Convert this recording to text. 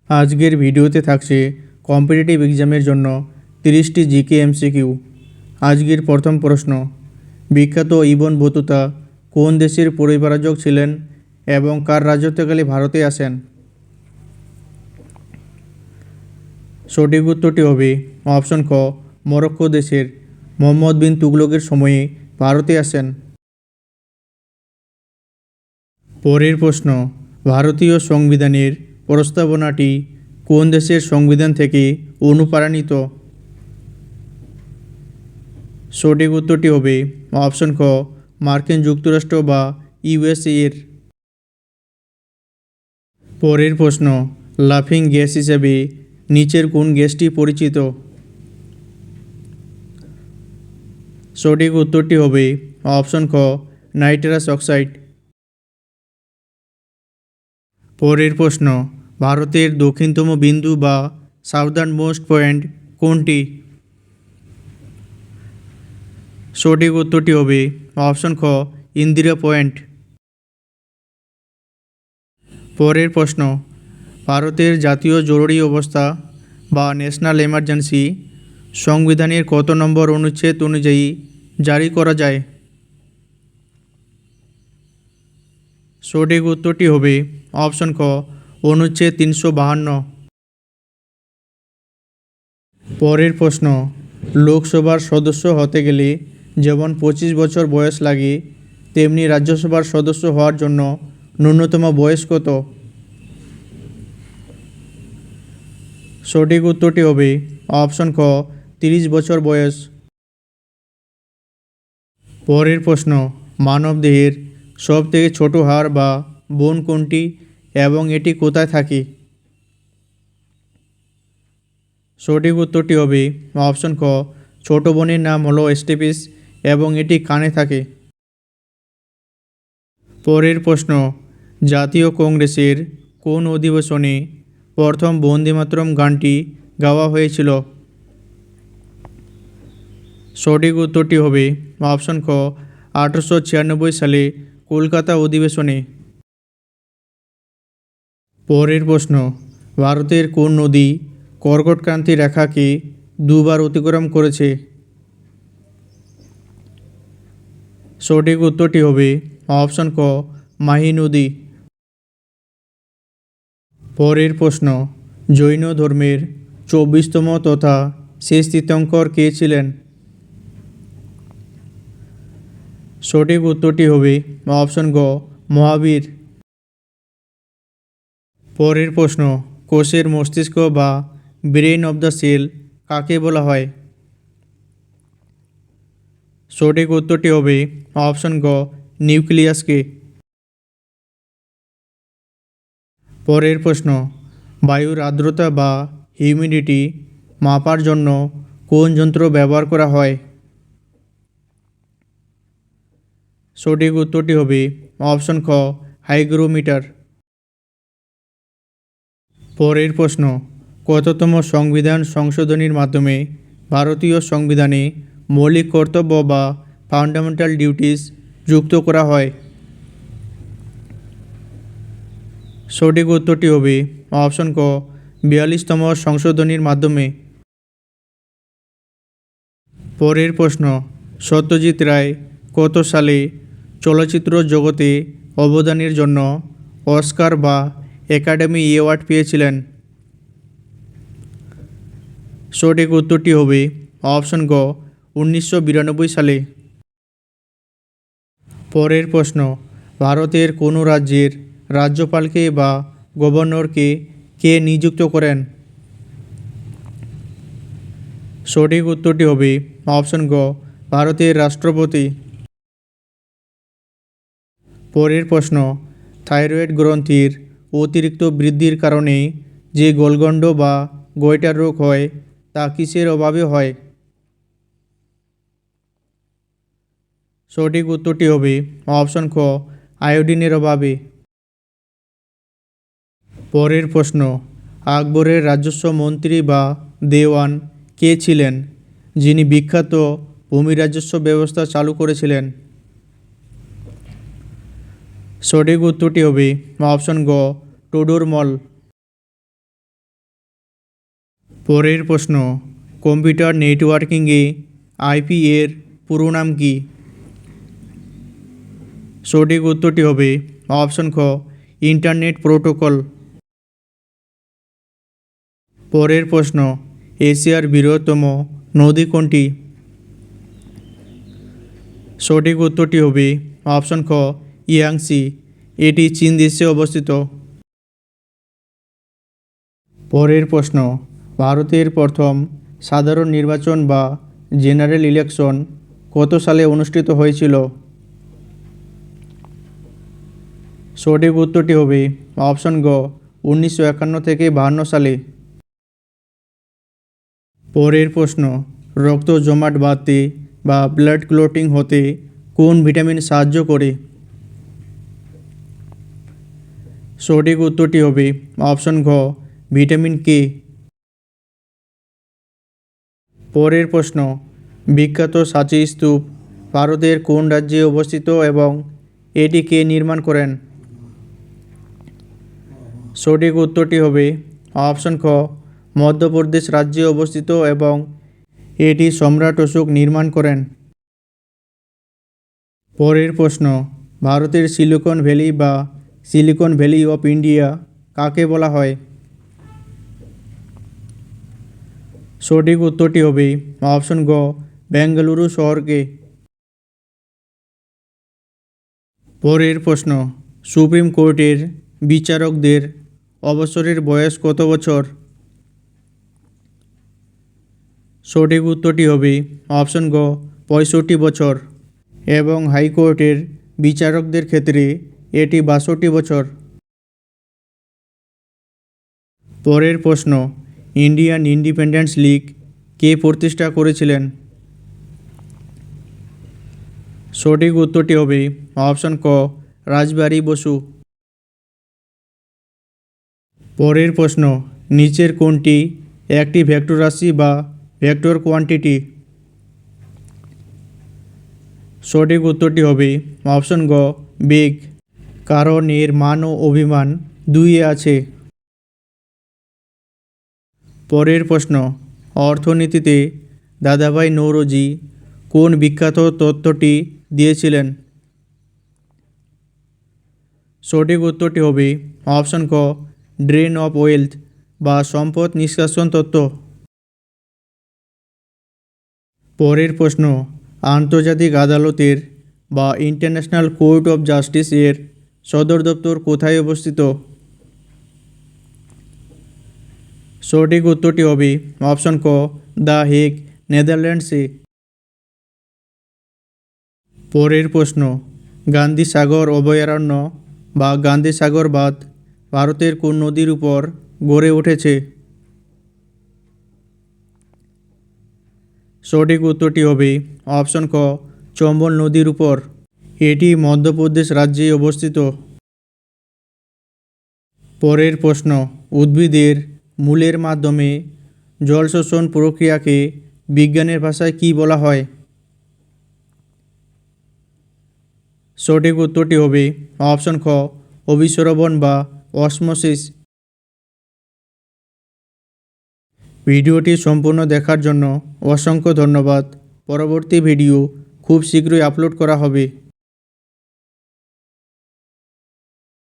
আজকের ভিডিওতে থাকছে কম্পিটিটিভ এক্সামের জন্য 30টি জিকে এমসিকিউ। আজকের প্রথম প্রশ্ন, বিখ্যাত ইবন বতুতা কোন দেশের পরিব্রাজক ছিলেন এবং কার রাজত্বকালে ভারতে আসেন? সঠিক উত্তরটি হবে অপশন ক, মরক্কো দেশের মোহাম্মদ বিন তুগলকের সময়ে ভারতে আসেন। পরের প্রশ্ন, ভারতীয় সংবিধানের প্রস্তাবনাটি কোন দেশের সংবিধান থেকে অনুপ্রাণিত? সঠিক উত্তরটি হবে অপশন ক, মার্কিন যুক্তরাষ্ট্র বা ইউএসএ এর। পরের প্রশ্ন, লাফিং গ্যাস হিসেবে নিচের কোন গ্যাসটি পরিচিত? সঠিক উত্তরটি হবে অপশন ক, নাইট্রাস অক্সাইড। পরের প্রশ্ন, ভারতের দক্ষিণতম বিন্দু বা সাউদার্ন মোস্ট পয়েন্ট কোনটি? সঠিক উত্তরটি হবে অপশন খ, ইন্দিরা পয়েন্ট। পরের প্রশ্ন, ভারতের জাতীয় জরুরি অবস্থা বা ন্যাশনাল এমার্জেন্সি সংবিধানের কত নম্বর অনুচ্ছেদ অনুযায়ী জারি করা যায়? সঠিক উত্তরটি হবে অপশন খ, অনুচ্ছেদ 352। পরের প্রশ্ন, লোকসভার সদস্য হতে গেলে যেমন 25 বছর বয়স লাগে, তেমনি রাজ্যসভার সদস্য হওয়ার জন্য ন্যূনতম বয়স কত? সঠিক উত্তরটি হবে অপশন খ, 30 বছর বয়স। পরের প্রশ্ন, মানবদেহের সবথেকে ছোট হাড় বা বোন কোনটি এবং এটি কোথায় থাকে? সঠিক উত্তরটি হবে অপশন খ, ছোট বোনের নাম হলো স্টেপিস এবং এটি কানে থাকে। পরের প্রশ্ন, জাতীয় কংগ্রেসের কোন অধিবেশনে প্রথম বন্দে মাতরম গানটি গাওয়া হয়েছিল? সঠিক উত্তরটি হবে অপশন খ, 1896 সালে কলকাতা অধিবেশনে। পরের প্রশ্ন, ভারতের কোন নদী কর্কটক্রান্তি রেখাকে দুবার অতিক্রম করেছে? সঠিক উত্তরটি হবে অপশন ক, মাহি নদী। পরের প্রশ্ন, জৈন ধর্মের 24তম তথা শেষ তীর্থঙ্কর কে ছিলেন? সঠিক উত্তরটি হবে অপশন গ, মহাবীর। পরের প্রশ্ন, কোষের মস্তিষ্ক বা ব্রেন অব দ্য সেল কাকে বলা হয়? সঠিক উত্তরটি হবে অপশন গ, নিউক্লিয়াসকে। পরের প্রশ্ন, বায়ুর আর্দ্রতা বা হিউমিডিটি মাপার জন্য কোন যন্ত্র ব্যবহার করা হয়? সঠিক উত্তরটি হবে অপশন খ, হাইগ্রোমিটার। পরের প্রশ্ন, কততম সংবিধান সংশোধনীর মাধ্যমে ভারতীয় সংবিধানে মৌলিক কর্তব্য বা ফান্ডামেন্টাল ডিউটিস যুক্ত করা হয়? সঠিক উত্তরটি হবে অপশন ক, 42তম সংশোধনীর মাধ্যমে। পরের প্রশ্ন, সত্যজিৎ রায় কত সালে চলচ্চিত্র জগতে অবদানের জন্য অস্কার বা একাডেমি অ্যাওয়ার্ড পেয়েছিলেন? সঠিক উত্তরটি হবে অপশন গ, 1992 সালে। পরের প্রশ্ন, ভারতের কোনো রাজ্যের রাজ্যপালকে বা গভর্নরকে কে নিযুক্ত করেন? সঠিক উত্তরটি হবে অপশন গ, ভারতের রাষ্ট্রপতি। পরের প্রশ্ন, থাইরয়েড গ্রন্থির অতিরিক্ত বৃদ্ধির কারণে যে গলগণ্ড বা গয়টার রোগ হয় তা কিসের অভাবে হয়? সঠিক উত্তরটি হবে অপশন খ, আয়োডিনের অভাবে। পরের প্রশ্ন, আকবরের রাজস্ব মন্ত্রী বা দেওয়ান কে ছিলেন, যিনি বিখ্যাত ভূমি রাজস্ব ব্যবস্থা চালু করেছিলেন? সঠিক উত্তরটি হবে অপশন গ, টোডরমল। পরের প্রশ্ন, কম্পিউটার নেটওয়ার্কিংয়ে আইপি এর পুরো নাম কি? সঠিক উত্তরটি হবে অপশন খ, ইন্টারনেট প্রোটোকল। পরের প্রশ্ন, এশিয়ার বৃহত্তম নদী কোনটি? সঠিক উত্তরটি হবে অপশন খ, ইয়াংসি। এটি চীন দেশে অবস্থিত। পরের প্রশ্ন, ভারতের প্রথম সাধারণ নির্বাচন বা জেনারেল ইলেকশন কত সালে অনুষ্ঠিত হয়েছিল? সঠিক উত্তরটি হবে অপশন গ, 1951 থেকে 52 সালে। পরের প্রশ্ন, রক্ত জমাট বাঁধতে বা ব্লাড ক্লটিং হতে কোন ভিটামিন সাহায্য করে? সঠিক উত্তরটি হবে অপশন ঘ, ভিটামিন কে। পরের প্রশ্ন, বিখ্যাত সাঁচি স্তূপ ভারতের কোন রাজ্যে অবস্থিত এবং এটি কে নির্মাণ করেন? সঠিক উত্তরটি হবে অপশন খ, মধ্যপ্রদেশ রাজ্যে অবস্থিত এবং এটি সম্রাট অশোক নির্মাণ করেন। পরের প্রশ্ন, ভারতের সিলিকন ভ্যালি বা সিলিকন ভ্যালি অফ ইন্ডিয়া কাকে বলা হয়? সঠিক উত্তরটি হবে অপশন গ, বেঙ্গালুরু শহরকে। পরের প্রশ্ন, সুপ্রিম কোর্টের বিচারকদের অবসরের বয়স কত বছর? সঠিক উত্তরটি হবে অপশন গ, 65 বছর এবং হাইকোর্টের বিচারকদের ক্ষেত্রে এটি 62 বছর। পরের প্রশ্ন, ইন্ডিয়ান ইন্ডিপেন্ডেন্স লীগ কে প্রতিষ্ঠা করেছিলেন? সঠিক উত্তরটি হবে অপশন ক, রাসবিহারী বসু। পরের প্রশ্ন, নিচের কোনটি একটি ভেক্টর রাশি বা ভেক্টর কোয়ান্টিটি? সঠিক উত্তরটি হবে অপশন গ, বেগ, কারণ এর মান ও অভিমান দুইয়ে আছে। পরের প্রশ্ন, অর্থনীতিতে দাদাভাই নৌরোজি কোন বিখ্যাত তত্ত্বটি দিয়েছিলেন? সঠিক উত্তরটি হবে অপশন ক, ড্রেন অফ ওয়েলথ বা সম্পদ নিষ্কাশন তত্ত্ব। পরের প্রশ্ন, আন্তর্জাতিক আদালতের বা ইন্টারন্যাশনাল কোর্ট অফ জাস্টিস এর সদর দপ্তর কোথায় অবস্থিত? সঠিক উত্তরটি হবে অপশন ক, দ্য হেগ, নেদারল্যান্ডসে। পরের প্রশ্ন, গান্ধী সাগর অভয়ারণ্য বা গান্ধী সাগর বাঁধ ভারতের কোন নদীর উপর গড়ে উঠেছে? সঠিক উত্তরটি হবে অপশন ক, চম্বল নদীর উপর। এটি মধ্যপ্রদেশ রাজ্যে অবস্থিত। পরের প্রশ্ন, উদ্ভিদের মূলের মাধ্যমে জল শোষণ প্রক্রিয়াকে বিজ্ঞানের ভাষায় কী বলা হয়? সঠিক উত্তরটি হবে অপশন খ, অভিস্রবণ বা অসমোসিস। ভিডিওটি সম্পূর্ণ দেখার জন্য অসংখ্য ধন্যবাদ। পরবর্তী ভিডিও খুব শীঘ্রই আপলোড করা হবে।